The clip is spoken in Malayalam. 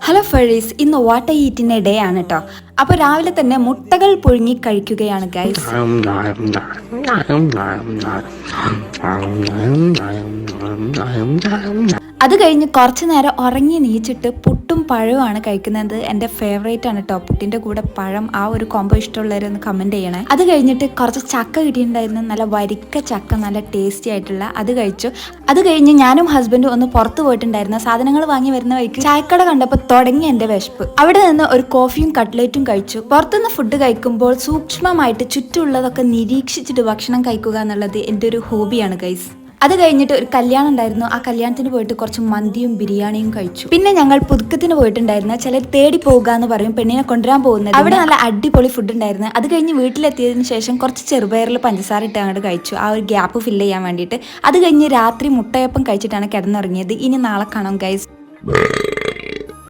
ഹലോ ഫരീസ്, ഇന്ന് വാട്ട് ഐ ഈറ്റിൻ്റെ ഡേ ആണ് കേട്ടോ. അപ്പോൾ രാവിലെ തന്നെ മുട്ടകൾ പുഴുങ്ങി കഴിക്കുകയാണ് ഗൈസ്. അത് കഴിഞ്ഞ് കുറച്ച് നേരം ഉറങ്ങി നീച്ചിട്ട് പുട്ടും പഴവുമാണ് കഴിക്കുന്നത്. എൻ്റെ ഫേവറേറ്റ് ആണ് കേട്ടോ. പുട്ടിൻ്റെ കൂടെ പഴം, ആ ഒരു കോംബോ ഇഷ്ടമുള്ളവരൊന്ന് കമൻറ്റ് ചെയ്യണേ. അത് കഴിഞ്ഞിട്ട് കുറച്ച് ചക്ക കിട്ടിയിട്ടുണ്ടായിരുന്നു, നല്ല വരിക്ക ചക്ക, നല്ല ടേസ്റ്റി ആയിട്ടുള്ള. അത് കഴിച്ചു. അത് കഴിഞ്ഞ് ഞാനും ഹസ്ബൻഡും ഒന്ന് പുറത്ത് പോയിട്ടുണ്ടായിരുന്നു. സാധനങ്ങൾ വാങ്ങി വരുന്ന വഴിക്ക് ചായക്കട കണ്ടപ്പോൾ തുടങ്ങി എൻ്റെ വിശപ്പ്. അവിടെ നിന്ന് ഒരു കോഫിയും കട്ട്ലേറ്റും കഴിച്ചു. പുറത്തുനിന്ന് ഫുഡ് കഴിക്കുമ്പോൾ സൂക്ഷ്മമായിട്ട് ചുറ്റുമുള്ളതൊക്കെ നിരീക്ഷിച്ചിട്ട് ഭക്ഷണം കഴിക്കുക എന്നുള്ളത് എൻ്റെ ഒരു ഹോബിയാണ് ഗൈസ്. അത് കഴിഞ്ഞിട്ട് ഒരു കല്യാണം ഉണ്ടായിരുന്നു. ആ കല്യാണത്തിന് പോയിട്ട് കുറച്ച് മന്തിയും ബിരിയാണിയും കഴിച്ചു. പിന്നെ ഞങ്ങൾ പുതുക്കത്തിന് പോയിട്ടുണ്ടായിരുന്നു. ചിലർ തേടി പോകുക എന്ന് പറയും, പെണ്ണിനെ കൊണ്ടുവരാൻ പോകുന്നത്. അവിടെ നല്ല അടിപൊളി ഫുഡ് ഉണ്ടായിരുന്നു. അത് കഴിഞ്ഞ് വീട്ടിലെത്തിയതിന് ശേഷം കുറച്ച് ചെറുപയറിൽ പഞ്ചസാര ഇട്ട് അങ്ങോട്ട് കഴിച്ചു, ആ ഒരു ഗ്യാപ്പ് ഫില്ല് ചെയ്യാൻ വേണ്ടിയിട്ട്. അത് കഴിഞ്ഞ് രാത്രി മുട്ടയപ്പം കഴിച്ചിട്ടാണ് കിടന്നുറങ്ങിയത്. ഇനി നാളെ കാണാം ഗൈസ്.